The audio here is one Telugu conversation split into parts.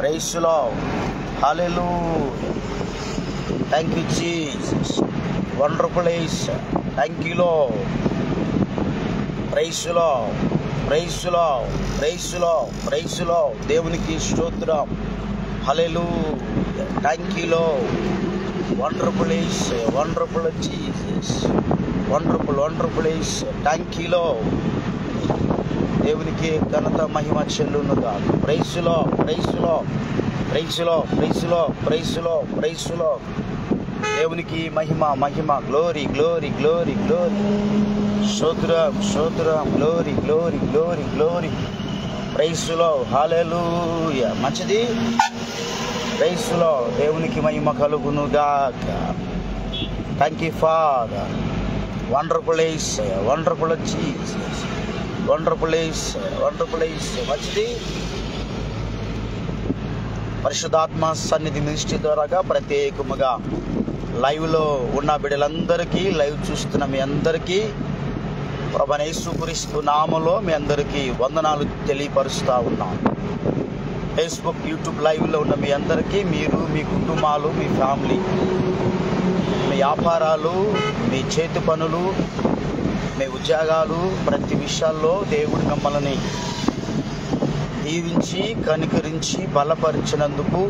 Praise the Lord. Hallelujah. Thank you Jesus. Wonderful is. Thank you Lord. Praise the Lord. Praise the Lord. Praise the Lord. Praise the Lord. దేవునికి స్తోత్రం. Hallelujah. Thank you Lord. Wonderful is. Wonderful Jesus. Wonderful is. Thank you Lord. దేవునికి ఘనత మహిమ చెల్లునుగా. Praise the Lord. Praise the Lord. Praise the Lord. Praise the Lord. Praise the Lord. Praise the Lord. దేవునికి మహిమ మహిమ. Glory glory glory glory. స్తోత్రం స్తోత్రం. Glory glory glory glory. Praise the Lord. Hallelujah. మంచిది. Praise the Lord. దేవునికి మహిమ కలుగునుగాక. Thank you father. Wonderful is. Wonderful Jesus. Wonderful is. Wonderful is. మంచిది. పరిశుద్ధాత్మ సన్నిధి మినిస్ట్రీ ద్వారాగా ప్రత్యేకముగా లైవ్లో ఉన్న బిడ్డలందరికీ, లైవ్ చూస్తున్న మీ అందరికీ ప్రభువైన యేసుక్రీస్తు నామములో మీ అందరికీ వందనాలు తెలియపరుస్తూ ఉన్నాం. ఫేస్బుక్, యూట్యూబ్ లైవ్లో ఉన్న మీ అందరికీ, మీరు, మీ కుటుంబాలు, మీ ఫ్యామిలీ, మీ వ్యాపారాలు, మీ చేతి పనులు, మీ ఉద్యోగాలు, ప్రతి విషయాల్లో దేవుడు మిమ్మల్ని దీవించి కనికరించి బలపరిచినందుకు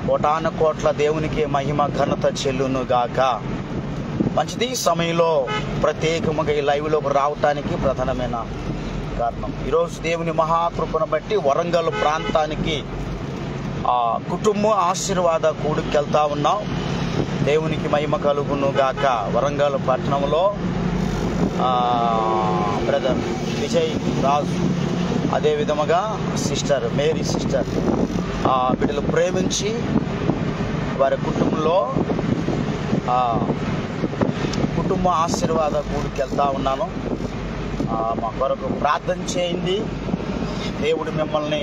కోటాన కోట్ల దేవునికి మహిమ ఘనత చెల్లునుగాక. మంచిది. సమయంలో ప్రత్యేకముగా ఈ లైవ్లోకి రావటానికి ప్రధానమైన కారణం, ఈరోజు దేవుని మహాకృపను బట్టి వరంగల్ ప్రాంతానికి కుటుంబ ఆశీర్వాద కూడికి వెళ్తా ఉన్నాం. దేవునికి మహిమ కలుగునుగాక. వరంగల్ పట్టణంలో బ్రదర్ విజయ్ రాజు, అదే విధముగా సిస్టర్ మేరీ సిస్టర్ బిడ్డలు ప్రేమించి వారి కుటుంబంలో కుటుంబ ఆశీర్వాద కూడికి వెళ్తా ఉన్నాను. మా కొరకు ప్రార్థన చేయండి. దేవుడు మిమ్మల్ని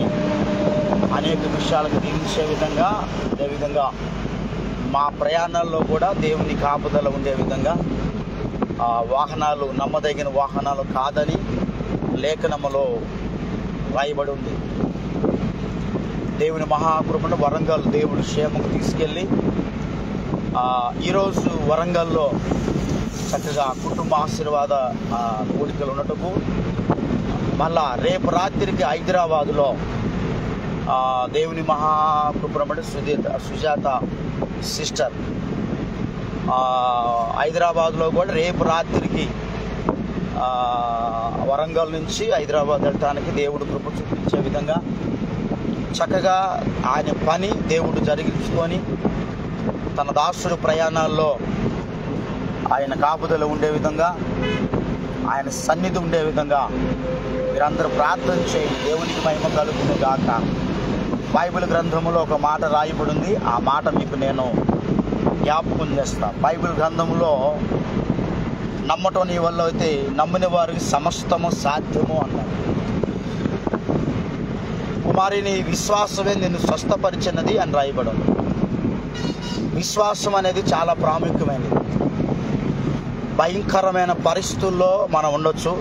అనేక విషయాలకు దీవించే విధంగా, అదేవిధంగా మా ప్రయాణాల్లో కూడా దేవుని కాపుదల ఉండే విధంగా, వాహనాలు నమ్మదగిన వాహనాలు కాదని లేఖనములో రాయబడి ఉంది. దేవుని మహాకృపను వరంగల్ దేవుడు క్షేమకు తీసుకెళ్ళి ఈరోజు వరంగల్లో చక్కగా కుటుంబ ఆశీర్వాద కూడికలు ఉన్నట్టుకు, మళ్ళా రేపు రాత్రికి హైదరాబాదులో దేవుని మహాకృపను బట్టి సుజాత సిస్టర్ హైదరాబాద్లో కూడా రేపు రాత్రికి వరంగల్ నుంచి హైదరాబాద్ వెళ్ళటానికి దేవుడు కృప చూపించే విధంగా చక్కగా ఆయన పని దేవుడు జరిగించుకొని తన దాసుడు ప్రయాణాల్లో ఆయన కాపుదల ఉండే విధంగా, ఆయన సన్నిధి ఉండే విధంగా మీరందరూ ప్రార్థన చేయండి. దేవునికి మహిమ కలుగును గాక. బైబిల్ గ్రంథంలో ఒక మాట రాయబడి ఉంది. ఆ మాట మీకు నేను జ్ఞాపకం చేస్తా. బైబిల్ గ్రంథంలో నమ్మటం నీ వల్ల అయితే నమ్మిన వారికి సమస్తము సాధ్యము అన్నాడు. కుమారిని విశ్వాసమే నిన్ను స్వస్థపరిచినది అని రాయబడి ఉంది. విశ్వాసం అనేది చాలా ప్రాముఖ్యమైనది. భయంకరమైన పరిస్థితుల్లో మనం ఉండొచ్చు.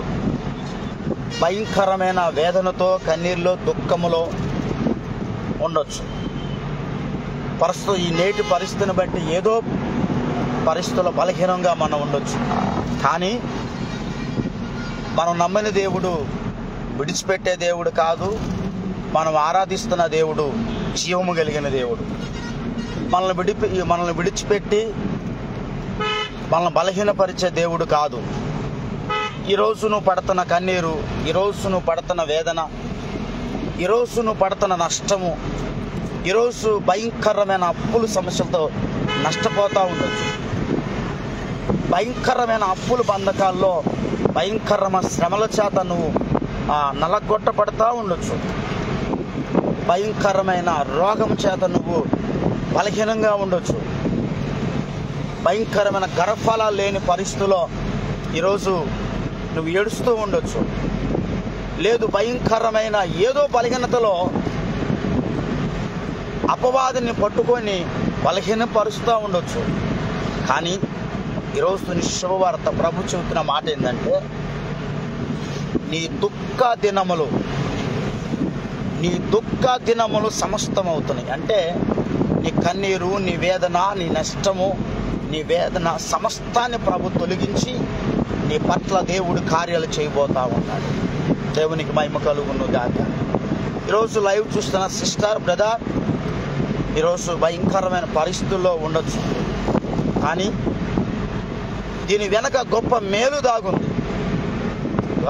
భయంకరమైన వేదనతో, కన్నీరులో, దుఃఖములో ఉండొచ్చు. ఈ నేటి పరిస్థితిని బట్టి ఏదో పరిస్థితుల్లో బలహీనంగా మనం ఉండొచ్చు. కానీ మనం నమ్మిన దేవుడు విడిచిపెట్టే దేవుడు కాదు. మనం ఆరాధిస్తున్న దేవుడు జీవము కలిగిన దేవుడు. మనల్ని విడిచిపెట్టి మనల్ని బలహీనపరిచే దేవుడు కాదు. ఈరోజు నువ్వు పడుతున్న కన్నీరు, ఈరోజు నువ్వు పడుతున్న వేదన, ఈరోజు నువ్వు పడుతున్న నష్టము, ఈరోజు భయంకరమైన అప్పుల సమస్యలతో నష్టపోతూ ఉండొచ్చు. భయంకరమైన అప్పుల బంధకాల్లో భయంకరమైన శ్రమల చేత నువ్వు నలగొట్టబడతా ఉండొచ్చు. భయంకరమైన రోగం చేత నువ్వు బలహీనంగా ఉండొచ్చు. భయంకరమైన గర్భఫలాలు లేని పరిస్థితుల్లో ఈరోజు నువ్వు ఏడుస్తూ ఉండొచ్చు. లేదు, భయంకరమైన ఏదో బలహీనతలో అపవాదిని పట్టుకొని బలహీనపరుస్తూ ఉండొచ్చు. కానీ ఈరోజు నీ శుభవార్త ప్రభు చెబుతున్న మాట ఏంటంటే, నీ దుఃఖ దినములు నీ దుఃఖ దినములు సమస్తమవుతున్నాయి. అంటే నీ కన్నీరు, నీ వేదన, నీ నష్టము, నీ వేదన సమస్తాన్ని ప్రభు తొలగించి నీ పట్ల దేవుడు కార్యాలు చేయబోతా ఉన్నాడు. దేవునికి మహిమ కలుగును గాక. ఈరోజు లైవ్ చూస్తున్న సిస్టర్, బ్రదర్, ఈరోజు భయంకరమైన పరిస్థితుల్లో ఉండొచ్చు, కానీ దీని వెనక గొప్ప మేలు దాగుంది.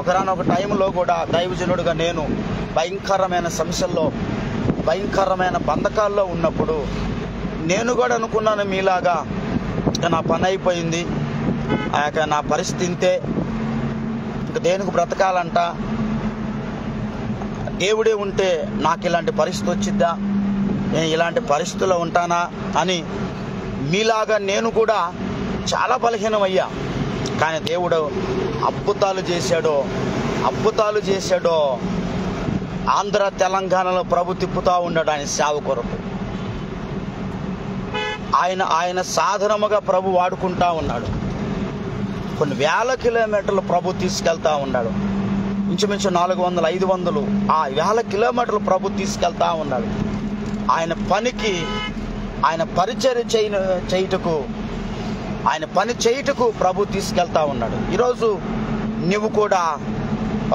ఒకరానొక టైంలో కూడా దైవజనుడిగా నేను భయంకరమైన సమస్యల్లో, భయంకరమైన బంధకాల్లో ఉన్నప్పుడు నేను కూడా అనుకున్నాను మీలాగా, ఇక నా పని అయిపోయింది, నా పరిస్థితి ఇంతే, ఇంక దేనికి బ్రతకాలంట, దేవుడే ఉంటే నాకు ఇలాంటి పరిస్థితి వచ్చిద్దా, నేను ఇలాంటి పరిస్థితుల్లో ఉంటానా అని మీలాగా నేను కూడా చాలా బలహీనమయ్యా. కానీ దేవుడు అద్భుతాలు చేశాడో. ఆంధ్ర తెలంగాణలో ప్రభు తిప్పుతూ ఉన్నాడు ఆయన సేవ కొరకు. ఆయన సాధనముగా ప్రభు వాడుకుంటా ఉన్నాడు. కొన్ని వేల కిలోమీటర్లు ప్రభు తీసుకెళ్తా ఉన్నాడు. ఇంచుమించు 400, 500 ఆ వేల కిలోమీటర్లు ప్రభు తీసుకెళ్తా ఉన్నాడు. ఆయన పనికి, ఆయన పరిచర్య చేయుటకు, ఆయన పని చేయుటకు ప్రభు తీసుకెళ్తా ఉన్నాడు. ఈరోజు నువ్వు కూడా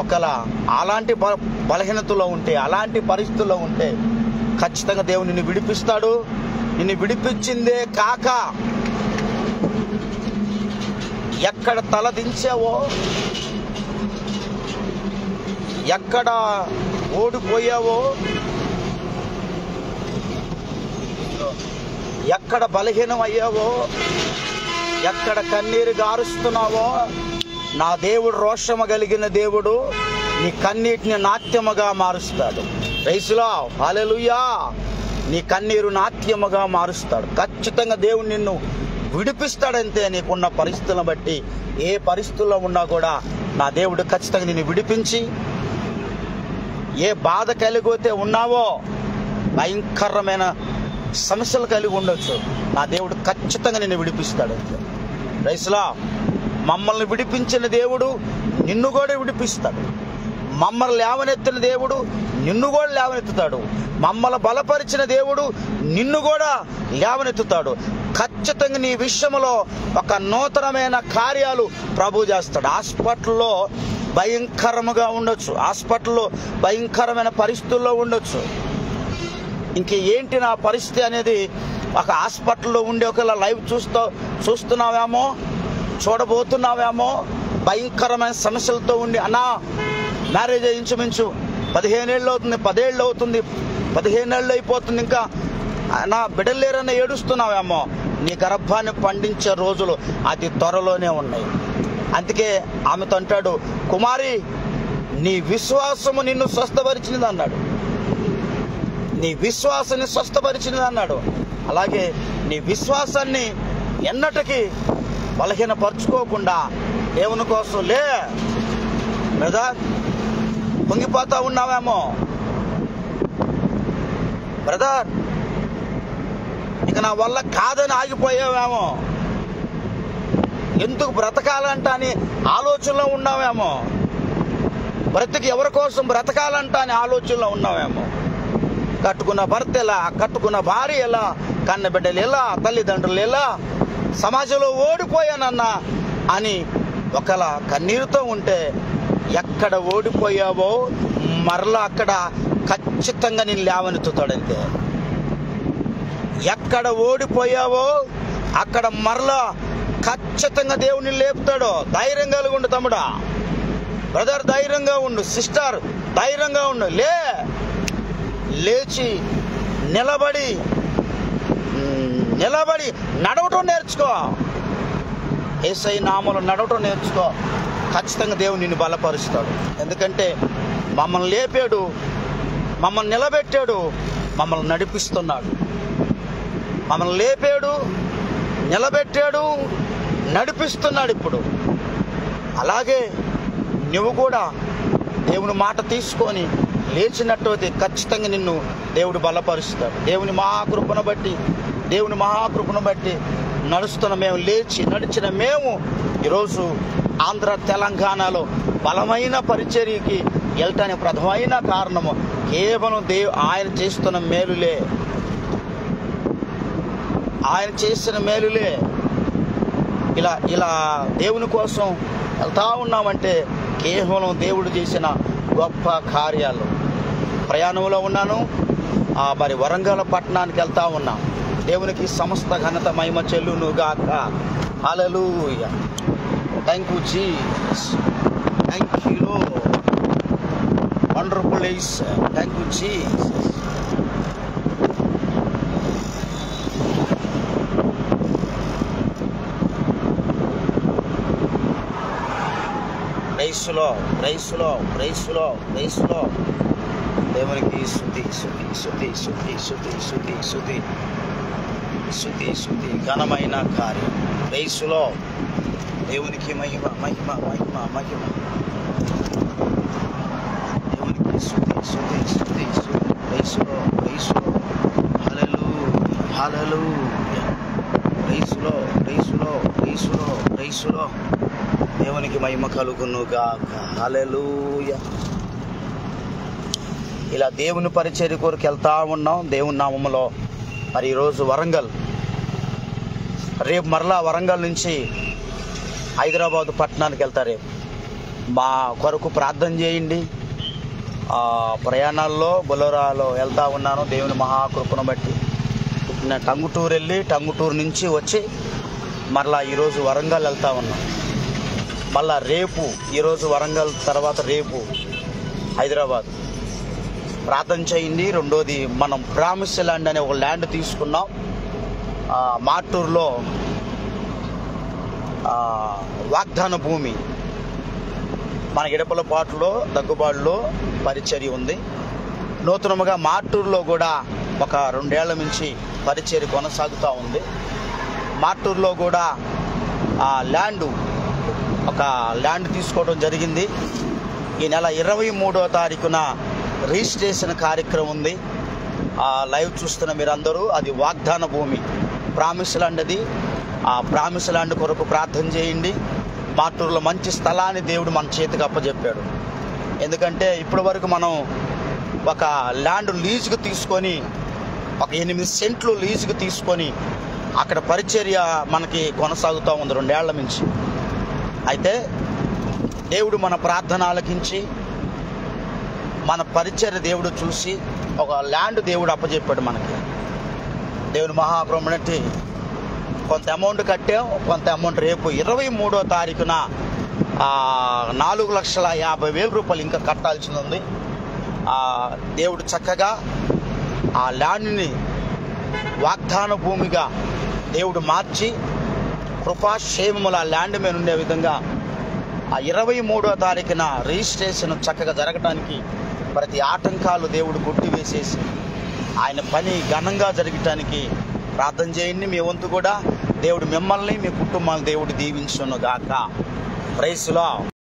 ఒకలా అలాంటి బలహీనతలో ఉంటే, అలాంటి పరిస్థితుల్లో ఉంటే ఖచ్చితంగా దేవుడు నిన్ను విడిపిస్తాడు. నిన్ను విడిపించిందే కాక ఎక్కడ తలదించావో, ఎక్కడ ఓడిపోయావో, ఎక్కడ బలహీనం అయ్యావో, ఎక్కడ కన్నీరు గారుస్తున్నావో, నా దేవుడు రోషము కలిగిన దేవుడు నీ కన్నీటిని నాట్యముగా మారుస్తాడు. ప్రైజ్‌లో హల్లెలూయా. నీ కన్నీరు నాట్యముగా మారుస్తాడు. ఖచ్చితంగా దేవుడు నిన్ను విడిపిస్తాడంతే. నీకున్న పరిస్థితులను బట్టి, ఏ పరిస్థితుల్లో ఉన్నా కూడా నా దేవుడు ఖచ్చితంగా నిన్ను విడిపించి, ఏ బాధ కలిగితే ఉన్నావో, భయంకరమైన సమస్యలు కలిగి ఉండొచ్చు, నా దేవుడు ఖచ్చితంగా నిన్ను విడిపిస్తాడంతే. ప్రైజ్‌లో. మమ్మల్ని విడిపించిన దేవుడు నిన్ను కూడా విడిపిస్తాడు. మమ్మల్ని లేవనెత్తిన దేవుడు నిన్ను కూడా లేవనెత్తుతాడు. మమ్మల్ని బలపరిచిన దేవుడు నిన్ను కూడా లేవనెత్తుతాడు. ఖచ్చితంగా నీ విషయంలో ఒక నూతనమైన కార్యాలు ప్రభు చేస్తాడు. హాస్పిటల్లో భయంకరముగా ఉండొచ్చు, హాస్పిటల్లో భయంకరమైన పరిస్థితుల్లో ఉండొచ్చు. ఇంక ఏంటి నా పరిస్థితి అనేది ఒక హాస్పిటల్లో ఉండి ఒకవేళ లైవ్ చూస్తున్నావేమో, చూడబోతున్నావేమో, భయంకరమైన సమస్యలతో ఉండి, అన్నా మ్యారేజ్ ఇంచుమించు 15 ఏళ్ళు అవుతుంది, 10 ఏళ్ళు అవుతుంది, 15 ఏళ్ళు అయిపోతుంది, ఇంకా నా బిడ్డలు లేరని ఏడుస్తున్నావేమో, నీ గర్భాన్ని పండించే రోజులు అతి త్వరలోనే ఉన్నాయి. అందుకే ఆమెతో అంటాడు, కుమారి నీ విశ్వాసము నిన్ను స్వస్థపరిచినది అన్నాడు. నీ విశ్వాసాన్ని స్వస్థపరిచినది అన్నాడు. అలాగే నీ విశ్వాసాన్ని ఎన్నటికీ బలహీనపరుచుకోకుండా దేవుని కోసం లే. బ్రదర్, పొంగిపోతా ఉన్నావేమో, బ్రదర్ ఇక నా వల్ల కాదని ఆగిపోయావేమో, ఎందుకు బ్రతకాలంట అని ఆలోచనలో ఉన్నావేమో, బ్రతికి ఎవరి కోసం బ్రతకాలంట అని ఆలోచనలో ఉన్నావేమో, కట్టుకున్న భర్త ఎలా, కట్టుకున్న భార్య ఎలా, కన్న బిడ్డలు ఎలా, తల్లిదండ్రులు ఎలా, సమాజంలో ఓడిపోయానన్నా అని ఒకలా కన్నీరుతో ఉంటే, ఎక్కడ ఓడిపోయావో మరలా అక్కడ ఖచ్చితంగా నేను లేవనెత్తుతాడంతే. ఎక్కడ ఓడిపోయావో అక్కడ మరలా ఖచ్చితంగా దేవుని లేపుతాడు. ధైర్యంగా ఉండు తమ్ముడా, బ్రదర్, ధైర్యంగా ఉండు, సిస్టర్ ధైర్యంగా ఉండు. లేచి నిలబడి నడవటం నేర్చుకో. యేసయ్య నామములో నడవటం నేర్చుకో. ఖచ్చితంగా దేవుడు నిన్ను బలపరుస్తాడు. ఎందుకంటే మమ్మల్ని లేపాడు, మమ్మల్ని నిలబెట్టాడు, మమ్మల్ని నడిపిస్తున్నాడు. మమ్మల్ని లేపాడు, నిలబెట్టాడు, నడిపిస్తున్నాడు. ఇప్పుడు అలాగే నువ్వు కూడా దేవుని మాట తీసుకొని లేచినట్టయితే ఖచ్చితంగా నిన్ను దేవుడు బలపరుస్తాడు. దేవుని మహాకృపను బట్టి నడుస్తున్న మేము, లేచి నడిచిన మేము ఈరోజు ఆంధ్ర తెలంగాణలో బలమైన పరిచర్యకి వెళ్ళటానికి ప్రధానమైన కారణము కేవలం ఆయన చేస్తున్న మేలులే. ఆయన చేసిన మేలులే. ఇలా దేవుని కోసం వెళ్తా ఉన్నామంటే కేవలం దేవుడు చేసిన గొప్ప కార్యాలు. ప్రయాణంలో ఉన్నాను, మరి వరంగల్ పట్టణానికి వెళ్తా ఉన్నాం. దేవునికి సమస్త ఘనత మహిమ చెల్లును గాక. Hallelujah. Thank you Jesus. Thank you Lord. Wonderful is. Thank you Jesus. ప్రైస్లో దేవునికి శుద్ధి ఘనమైన కార్యం. ప్రైస్లో దేవునికి మహిమ దేవునికి శుద్ధి ప్రైస్లో హల్లెలూయా. ప్రైస్లో దేవునికి మహిమ కలుగును గాక. హల్లెలూయా. ఇలా దేవుని పరిచర్య కొరకు వెళ్తా ఉన్నాం దేవుని నామములో. మరి ఈరోజు వరంగల్, రేపు మరలా వరంగల్ నుంచి హైదరాబాదు పట్టణానికి వెళ్తా. రేపు మా కొరకు ప్రార్థన చేయండి. ప్రయాణాల్లో బొలోరాలో వెళ్తా ఉన్నాను దేవుని మహాకృపను బట్టి. నేను టంగుటూరు వెళ్ళి టంగుటూరు నుంచి వచ్చి మరలా ఈరోజు వరంగల్ వెళ్తా ఉన్నాం. మళ్ళా రేపు, ఈరోజు వరంగల్ తర్వాత రేపు హైదరాబాద్. ప్రార్థన చేయండి. రెండోది, మనం ప్రామిస్ ల్యాండ్ అనే ఒక ల్యాండ్ తీసుకున్నాం మాటూరులో. వాగ్దాన భూమి మన ఇడపలపాటులో దగ్గుబాటులో పరిచర్య ఉంది. నూతనముగా మాటూరులో కూడా ఒక 2 ఏళ్ల నుంచి పరిచర్య కొనసాగుతూ ఉంది. మాటూరులో కూడా ఒక ల్యాండ్ తీసుకోవడం జరిగింది. ఈ నెల 23వ తారీఖున రిజిస్ట్రేషన్ కార్యక్రమం ఉంది. లైవ్ చూస్తున్న మీరందరూ, అది వాగ్దాన భూమి, ప్రామిస్ ల్యాండ్. అది ఆ ప్రామిస్ ల్యాండ్ కొరకు ప్రార్థన చేయండి. మాటూరులో మంచి స్థలాన్ని దేవుడు మన చేతికి అప్పచెప్పాడు. ఎందుకంటే ఇప్పటి వరకు మనం ఒక ల్యాండ్ లీజుకు తీసుకొని, ఒక 8 సెంట్లు లీజుకు తీసుకొని అక్కడ పరిచర్య మనకి కొనసాగుతూ ఉంది 2 ఏళ్ల నుంచి. అయితే దేవుడు మన ప్రార్థన ఆలకించి మన పరిచర్య దేవుడు చూసి ఒక ల్యాండ్ దేవుడు అప్పచెప్పాడు మనకి. దేవుని మహాప్రభునట్టి కొంత అమౌంట్ కట్టాం, కొంత అమౌంట్ రేపు 23వ తారీఖున 4,50,000 రూపాయలు ఇంకా కట్టాల్సి ఉంది. దేవుడు చక్కగా ఆ ల్యాండ్ని వాగ్దాన భూమిగా దేవుడు మార్చి కృపాక్షేమముల ల్యాండ్ మీద ఉండే విధంగా 23వ తారీఖున రిజిస్ట్రేషన్ చక్కగా జరగటానికి ప్రతి ఆటంకాలు దేవుడు కొట్టివేసేసి ఆయన పని ఘనంగా జరగటానికి ప్రార్థన చేయండి. మీ వంతు కూడా దేవుడు మిమ్మల్ని, మీ కుటుంబాన్ని దేవుడు దీవించును గాక. Price lord.